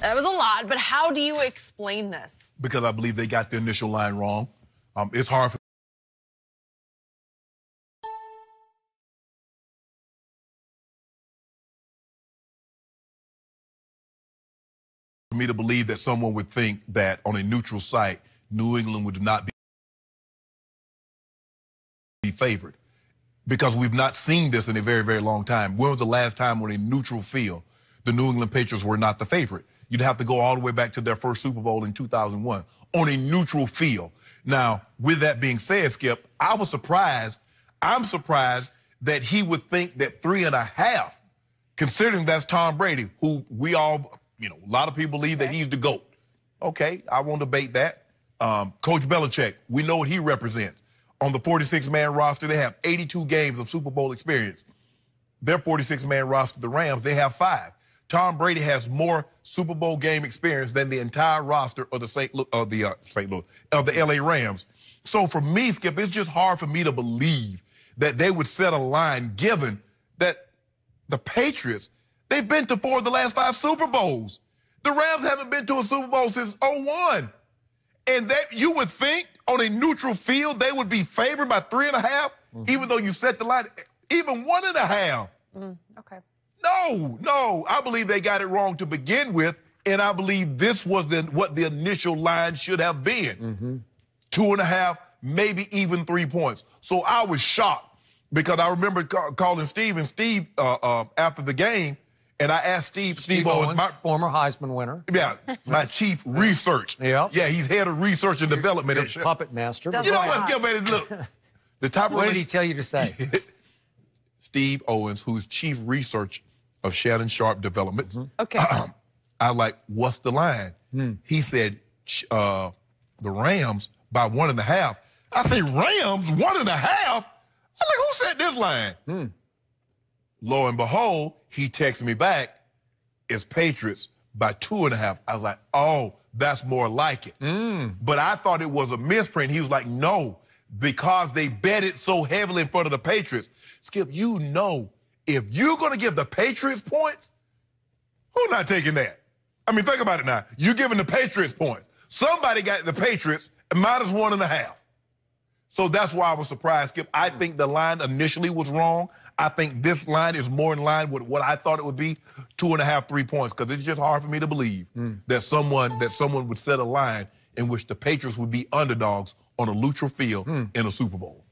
That was a lot, but how do you explain this? Because I believe they got the initial line wrong. It's hard for me to believe that someone would think that on a neutral site, New England would not be favored. Because we've not seen this in a very, very long time. When was the last time on a neutral field the New England Patriots were not the favorite? You'd have to go all the way back to their first Super Bowl in 2001 on a neutral field. Now, with that being said, Skip, I was surprised. I'm surprised that he would think that 3.5, considering that's Tom Brady, who we all, a lot of people believe that he's the GOAT. Okay, I won't debate that. Coach Belichick, we know what he represents. On the 46-man roster, they have 82 games of Super Bowl experience. Their 46-man roster, the Rams, they have 5. Tom Brady has more Super Bowl game experience than the entire roster of the LA Rams. So for me, Skip, it's just hard for me to believe that they would set a line given that the Patriots, they've been to 4 of the last 5 Super Bowls. The Rams haven't been to a Super Bowl since 2001. And that you would think on a neutral field they would be favored by 3.5, even though you set the line, even 1.5. Okay. No, I believe they got it wrong to begin with, and I believe this was what the initial line should have been. 2.5, maybe even 3 points. So I was shocked because I remember calling Steve, and Steve, after the game, and I asked Steve Owens, my former Heisman winner. Yeah, my chief research. Yeah, he's head of research and development. Your puppet master. You know what, Skip, look. The top what did he tell you to say? Steve Owens, who's chief research of Shannon Sharp Development. Okay. I like, what's the line? He said, the Rams by 1.5. I say, Rams 1.5? I'm like, who said this line? Lo and behold, he texted me back, it's Patriots by 2.5. I was like, oh, that's more like it. But I thought it was a misprint. He was like, no, because they betted so heavily in front of the Patriots. Skip, if you're going to give the Patriots points, who's not taking that? I mean, think about it now. You're giving the Patriots points. Somebody got the Patriots minus 1.5. So that's why I was surprised, Skip. I think the line initially was wrong. I think this line is more in line with what I thought it would be, 2.5, 3 points, because it's just hard for me to believe that someone would set a line in which the Patriots would be underdogs on a neutral field in a Super Bowl.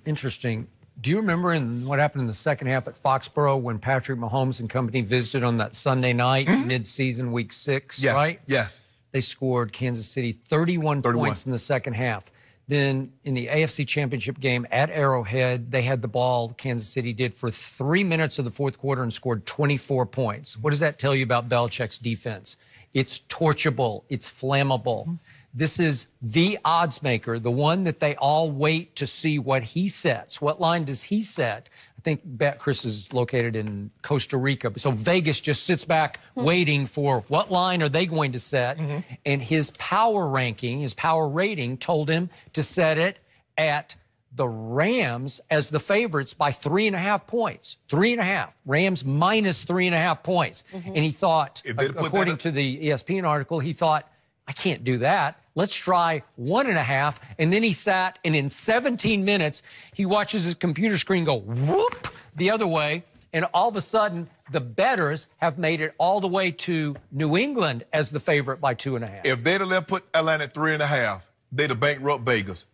Interesting. Do you remember what happened in the second half at Foxborough when Patrick Mahomes and company visited on that Sunday night, mid-season, week 6, right? Yes. They scored Kansas City 31 points in the second half. Then in the AFC Championship game at Arrowhead, they had the ball, Kansas City did, for 3 minutes of the fourth quarter and scored 24 points. What does that tell you about Belichick's defense? It's torchable. It's flammable. This is the odds maker, the one that they all wait to see what he sets. What line does he set? I think Chris is located in Costa Rica. So Vegas just sits back waiting for what line are they going to set. And his power ranking, his power rating told him to set it at the Rams as the favorites by 3.5 points. 3.5. Rams minus 3.5 points. And he thought, according to the ESPN article, he thought, I can't do that. Let's try 1.5. And then he sat, and in 17 minutes, he watches his computer screen go whoop the other way. And all of a sudden, the bettors have made it all the way to New England as the favorite by 2.5. If they'd have put Atlanta at 3.5, they'd have bankrupt Vegas.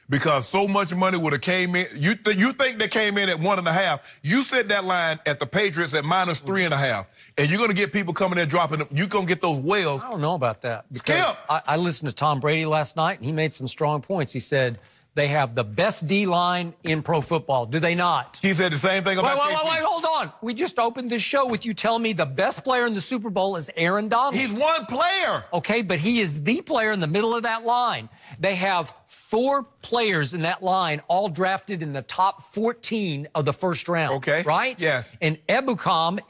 Because so much money would have came in. You think they came in at 1.5. You set that line at the Patriots at minus 3.5. And you're going to get people coming in dropping them. You're going to get those whales. I don't know about that. Skip. I listened to Tom Brady last night, and he made some strong points. He said they have the best D-line in pro football. Do they not? He said the same thing about Wait, hold on. We just opened this show with you telling me the best player in the Super Bowl is Aaron Donald. He's one player. Okay, but he is the player in the middle of that line. They have 4 players in that line, all drafted in the top 14 of the first round. Okay. Right? Yes. And Ebukam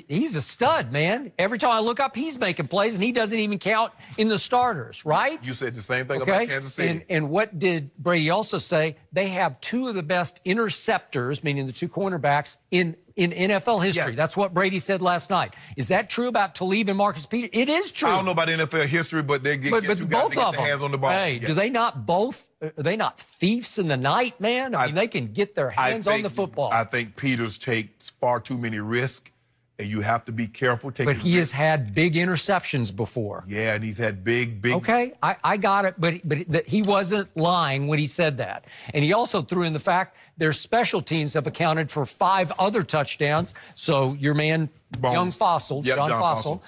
he's a stud, man. Every time I look up, he's making plays, and he doesn't even count in the starters, right? You said the same thing about Kansas City. And what did Brady also say they have two of the best interceptors, meaning the two cornerbacks, in NFL history. Yeah. That's what Brady said last night. Is that true about Talib and Marcus Peters? It is true. I don't know about NFL history, but they get but two guys both to get of their hands them. on the ball. Hey, Yeah. do they not both? Are they not thieves in the night, man? I mean, they can get their hands on the football. I think Peters takes far too many risks, and you have to be careful taking. But he has had big interceptions before. Yeah, and he's had big. Okay, I got it, but he wasn't lying when he said that. And he also threw in the fact their special teams have accounted for 5 other touchdowns. So your man, Young Fossil, Yep, John John Fossil,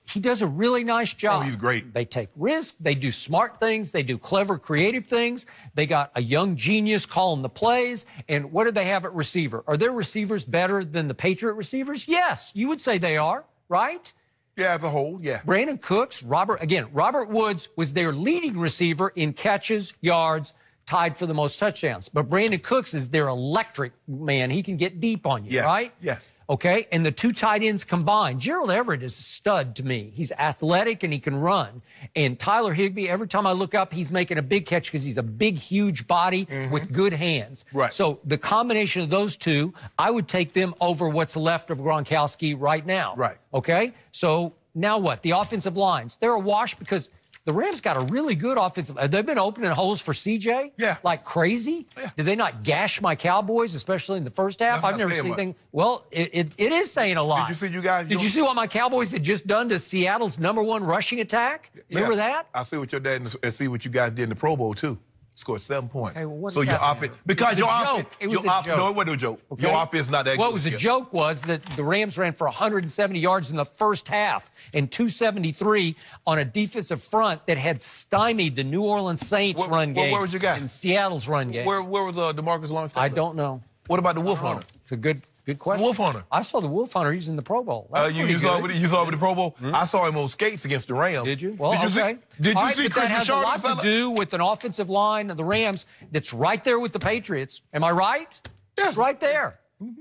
he does a really nice job. Oh, he's great. They take risks. They do smart things. They do clever, creative things. They got a young genius calling the plays. And what do they have at receiver? Are their receivers better than the Patriot receivers? Yes, you would say they are, right? Yeah, as a whole, yeah. Brandon Cooks, Robert Woods was their leading receiver in catches, yards, tied for the most touchdowns. But Brandon Cooks is their electric man. He can get deep on you, right? Yes. Okay, and the 2 tight ends combined, Gerald Everett is a stud to me. He's athletic and he can run. And Tyler Higbee, every time I look up, he's making a big catch because he's a big, huge body with good hands. Right. So the combination of those two, I would take them over what's left of Gronkowski right now. Right. Okay, so now what? The offensive lines, they're awash because the Rams got a really good offensive. They've been opening holes for CJ like crazy. Yeah. Did they not gash my Cowboys, especially in the first half? I've never seen anything. Well, it is saying a lot. Did you see you guys? Did you see what my Cowboys had just done to Seattle's #1 rushing attack? Remember that? I see what your dad and see what you guys did in the Pro Bowl too. Scored 7 points. Hey, well, what so does your that offense, matter? because It was your a offense, joke. It was a joke. No, it wasn't a joke. Okay? Your offense is not that good. What was a joke was that the Rams ran for 170 yards in the first half and 273 on a defensive front that had stymied the New Orleans Saints run game. Where was your guy? And Seattle's run game. Where was DeMarcus Lawrence? I don't know. What about the Wolf Hunter? It's a good question. Wolf Hunter. I saw the Wolf Hunter using the Pro Bowl. You saw him with the Pro Bowl? I saw him on skates against the Rams. Did you? Well, did you okay. Did you All right, see but Chris that has Richard? a lot to do with an offensive line of the Rams that's right there with the Patriots. Am I right? Yes. It's right there.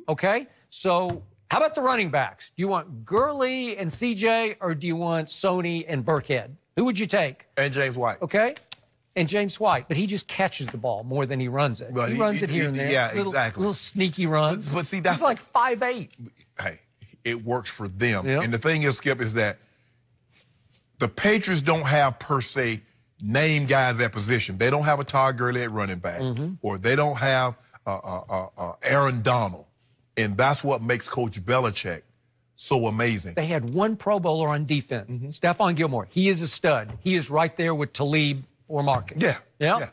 Okay? So how about the running backs? Do you want Gurley and CJ or do you want Sony and Burkhead? Who would you take? And James White. Okay? And James White, but he just catches the ball more than he runs it. But he runs it here and there. Yeah, exactly. Little sneaky runs. But see, that's he's like 5'8". Hey, it works for them. Yeah. And the thing is, Skip, is that the Patriots don't have, per se, name guys at position. They don't have a Todd Gurley at running back, or they don't have Aaron Donald. And that's what makes Coach Belichick so amazing. They had one Pro Bowler on defense, Stephon Gilmore. He is a stud. He is right there with Talib or Marcus. Yeah.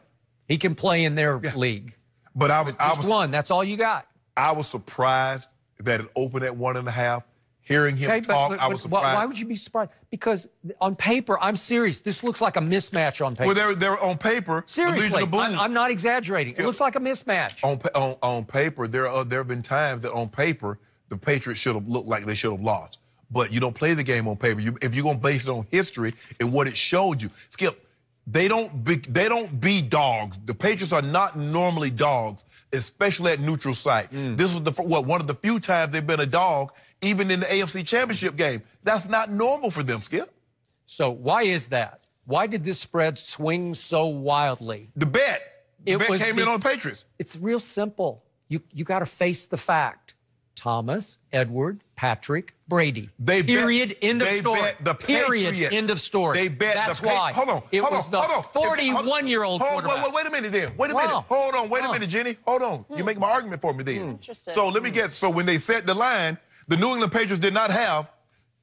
He can play in their league. But I was one. That's all you got. I was surprised that it opened at 1.5. Hearing him talk, I was surprised. Why would you be surprised? Because on paper, I'm serious. This looks like a mismatch on paper. Well, they're on paper. Seriously, I'm not exaggerating. It looks like a mismatch. On paper, there have been times that on paper the Patriots should have looked like they should have lost. But you don't play the game on paper. If you're going to base it on history and what it showed you, Skip, they don't be dogs. The Patriots are not normally dogs, especially at neutral site. This was one of the few times they've been a dog, even in the AFC Championship game. That's not normal for them, Skip. So why is that? Why did this spread swing so wildly? The bet came in on the Patriots. It's real simple. You got to face the fact. Thomas, Edward, Patrick, Brady. Period. End of story. Period. End of story. They bet. That's why. Hold on. It was the 41-year-old quarterback. Wait a minute then. Wait a minute. Hold on. Wait a minute, Jenny. Hold on. You make my argument for me then. Interesting. So let me get. So when they set the line, the New England Patriots did not have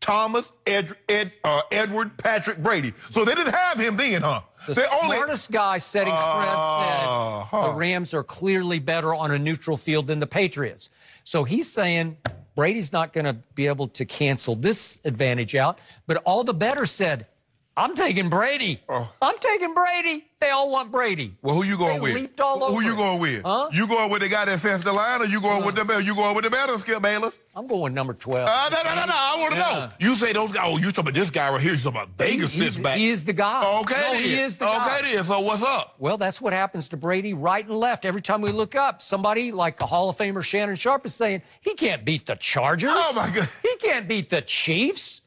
Thomas, Edward, Patrick, Brady. So they didn't have him then, huh? The smartest guy setting spreads said the Rams are clearly better on a neutral field than the Patriots. So he's saying Brady's not going to be able to cancel this advantage out. But all the bettors said, I'm taking Brady. I'm taking Brady. They all want Brady. Well, who you going with? Leaped all over. Who you going with? Huh? You going with the guy that sets the line, or you going with the better? You going with the better, Skip Bayless? I'm going number 12. No. I want to know. You say those guys. Oh, you talking about this guy right here? You talking about Vegas sits back? He is the guy. Okay, he is the guy. Okay, then. So what's up? Well, that's what happens to Brady right and left. Every time we look up, somebody like a Hall of Famer Shannon Sharp is saying he can't beat the Chargers. Oh my God. He can't beat the Chiefs,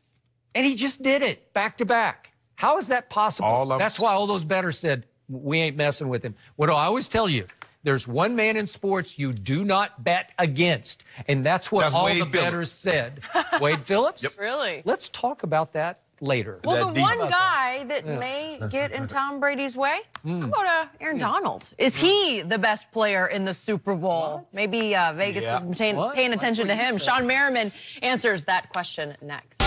and he just did it back to back. How is that possible? That's why all those bettors said we ain't messing with him. What do I always tell you? There's one man in sports you do not bet against, and that's what all the bettors said. Wade Phillips? Yep. Really? Let's talk about that later. Well, the one guy that may get in Tom Brady's way, how about Aaron Donald? Is he the best player in the Super Bowl? What? Maybe Vegas is paying attention to him. Sean Merriman answers that question next.